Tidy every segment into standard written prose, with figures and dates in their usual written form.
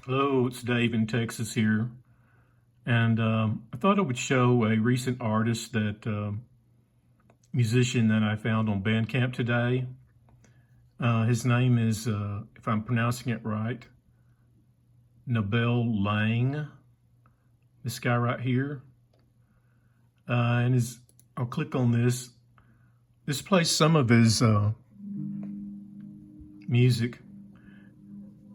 Hello, it's Dave in Texas here, and I thought I would show a recent artist musician that I found on Bandcamp today. His name is, if I'm pronouncing it right, Nabel Lang. This guy right here, and I'll click on this. This plays some of his music.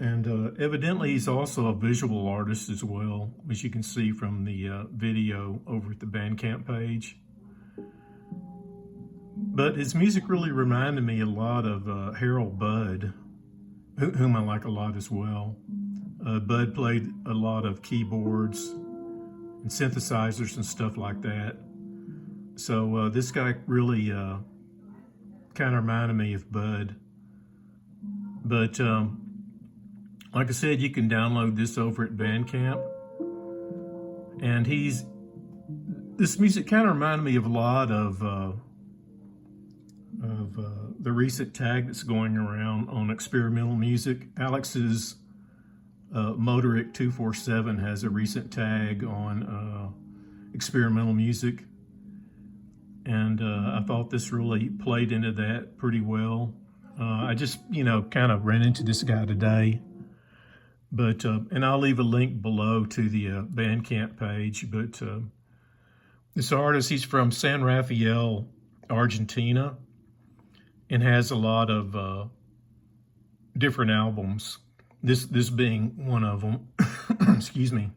And evidently, he's also a visual artist as well, as you can see from the video over at the Bandcamp page. But his music really reminded me a lot of Harold Budd, whom I like a lot as well. Budd played a lot of keyboards and synthesizers and stuff like that. So this guy really kind of reminded me of Budd. But like I said, you can download this over at Bandcamp. And this music kind of reminded me of a lot of the recent tag that's going around on experimental music. Alex's Motoric 247 has a recent tag on experimental music. And I thought this really played into that pretty well. I just, kind of ran into this guy today. But and I'll leave a link below to the Bandcamp page. But this artist, he's from San Rafael, Argentina, and has a lot of different albums. This being one of them. Excuse me.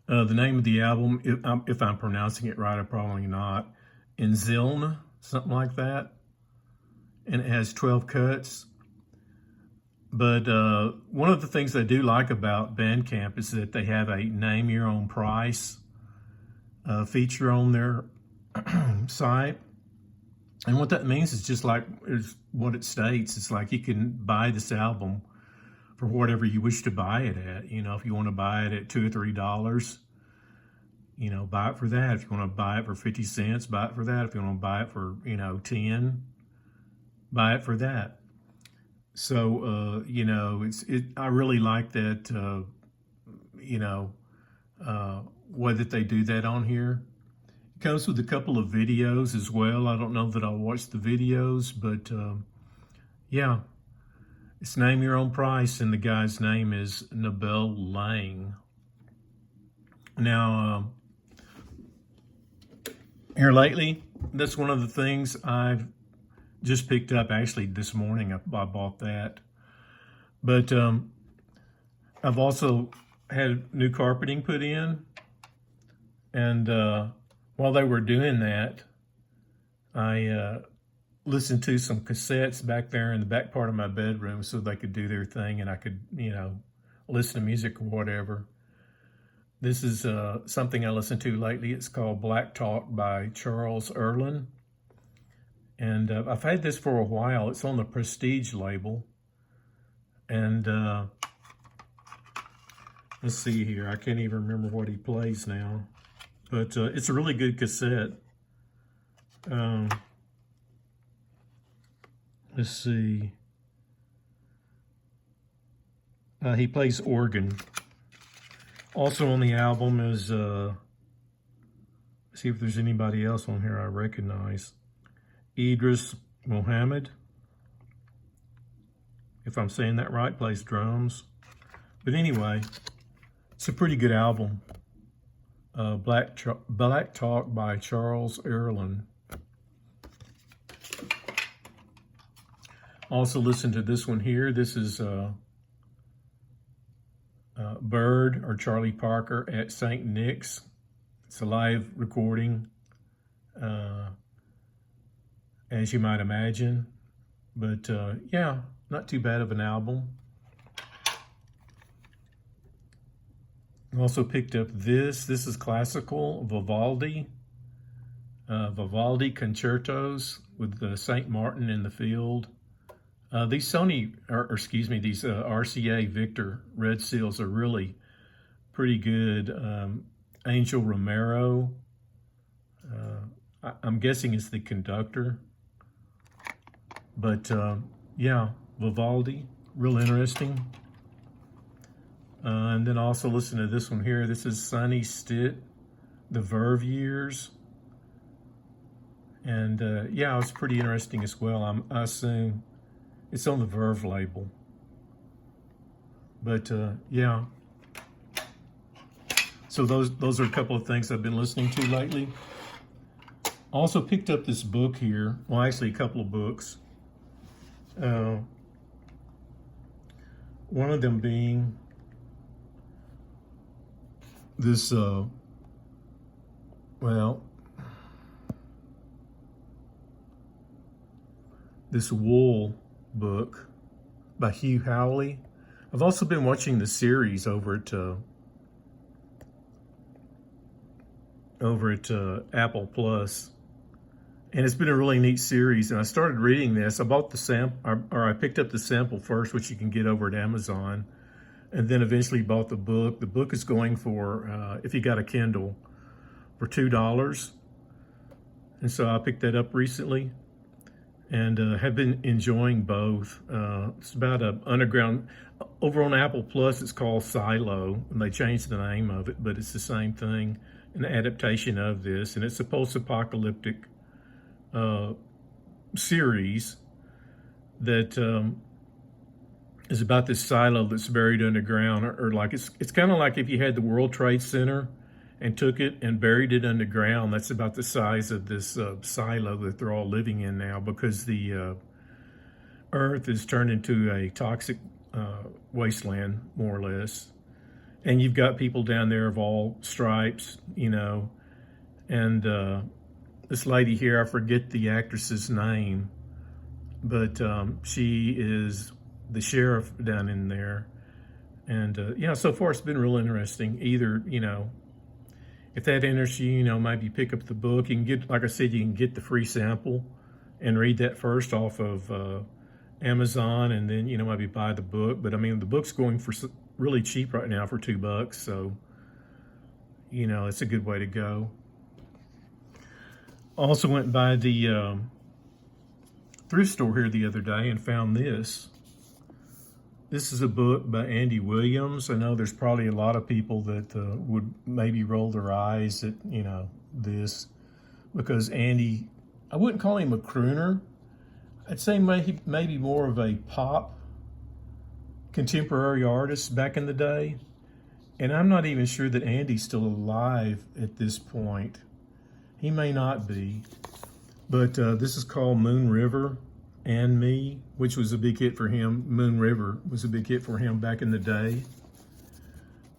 The name of the album, if I'm pronouncing it right, I'm probably not. Ziln, something like that. And it has 12 cuts. But one of the things I do like about Bandcamp is that they have a name your own price feature on their site. And what that means is just like what it states. It's like you can buy this album for whatever you wish to buy it at. If you want to buy it at $2 or $3, buy it for that. If you want to buy it for 50 cents, buy it for that. If you want to buy it for, 10, buy it for that. So, I really like that, way that they do that on here. It comes with a couple of videos as well. I don't know that I'll watch the videos, but yeah, it's name your own price, and the guy's name is Nabel Lang. Now, here lately, that's one of the things I've just picked up. Actually, this morning I bought that. But I've also had new carpeting put in. And while they were doing that, I listened to some cassettes back there in the back part of my bedroom so they could do their thing and I could, listen to music or whatever. This is something I listened to lately. It's called Black Talk by Charles Erlin. And I've had this for a while. It's on the Prestige label. And let's see here. I can't even remember what he plays now. But it's a really good cassette. Let's see. He plays organ. Also on the album is, see if there's anybody else on here I recognize. Idris Mohammed, if I'm saying that right, plays drums. But anyway, it's a pretty good album. Black Talk by Charles Erlin. Also listen to this one here. This is Bird or Charlie Parker at St. Nick's. It's a live recording. As you might imagine. But yeah, not too bad of an album. Also picked up this. This is classical Vivaldi. Vivaldi concertos with the St. Martin in the Field. These these RCA Victor Red Seals are really pretty good. Angel Romero. I'm guessing it's the conductor. But yeah, Vivaldi, real interesting. And then also listen to this one here. This is Sonny Stitt, The Verve Years. And yeah, it's pretty interesting as well. I assume it's on the Verve label. But yeah. So those are a couple of things I've been listening to lately. Also picked up this book here. Well, actually a couple of books. One of them being this, this Wool book by Hugh Howley. I've also been watching the series over at Apple Plus, and it's been a really neat series. And I started reading this. I bought the sample, or I picked up the sample first, which you can get over at Amazon, and then eventually bought the book. The book is going for, if you got a Kindle, for $2, and so I picked that up recently, and have been enjoying both. It's about an underground. Over on Apple Plus, it's called Silo, and they changed the name of it, but it's the same thing, an adaptation of this, and it's a post-apocalyptic series that is about this silo that's buried underground, or like it's kind of like if you had the World Trade Center and took it and buried it underground. That's about the size of this silo that they're all living in now, because the Earth is turned into a toxic wasteland, more or less. And you've got people down there of all stripes, you know, and this lady here, I forget the actress's name, but she is the sheriff down in there. And yeah, so far it's been real interesting. Either, you know, if that interests you, you know, maybe pick up the book. You can get, like I said, you can get the free sample and read that first off of Amazon, and then, you know, maybe buy the book. But I mean, the book's going for really cheap right now for $2, so, you know, it's a good way to go. Also went by the thrift store here the other day and found this. This is a book by Andy Williams. I know there's probably a lot of people that would maybe roll their eyes at, you know, this, because Andy, I wouldn't call him a crooner. I'd say maybe more of a pop contemporary artist back in the day. And I'm not even sure that Andy's still alive at this point. He may not be. But this is called Moon River and Me, which was a big hit for him. Moon River was a big hit for him back in the day.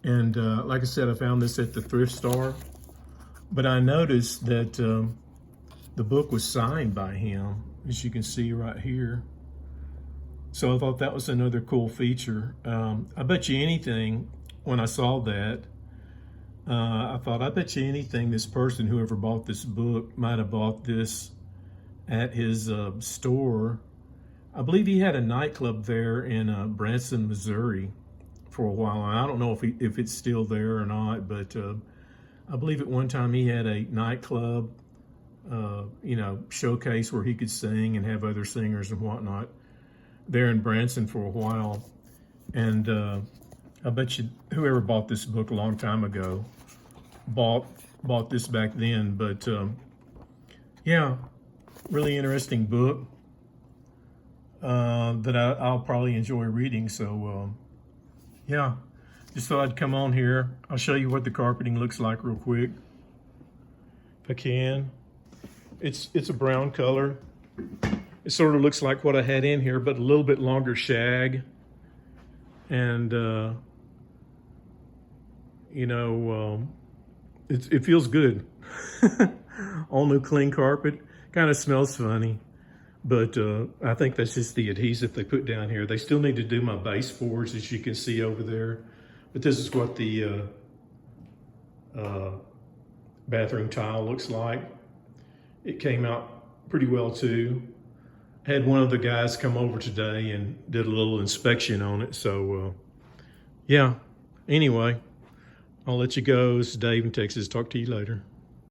And like I said, I found this at the thrift store. But I noticed that the book was signed by him, as you can see right here. So I thought that was another cool feature. I bet you anything, when I saw that, I thought, I bet you anything this person, whoever bought this book, might have bought this at his store. I believe he had a nightclub there in Branson, Missouri for a while. I don't know if it's still there or not, but I believe at one time he had a nightclub, you know, showcase where he could sing and have other singers and whatnot there in Branson for a while. And I bet you whoever bought this book a long time ago bought this back then. But yeah, really interesting book that I'll probably enjoy reading. So yeah, just thought I'd come on here. I'll show you what the carpeting looks like real quick, if I can. It's a brown color. It sort of looks like what I had in here, but a little bit longer shag. And, you know, it feels good. All new clean carpet. Kind of smells funny. But I think that's just the adhesive they put down here. They still need to do my baseboards, as you can see over there. But this is what the bathroom tile looks like. It came out pretty well too. Had one of the guys come over today and did a little inspection on it. So yeah, anyway, I'll let you go. This is Dave in Texas. Talk to you later.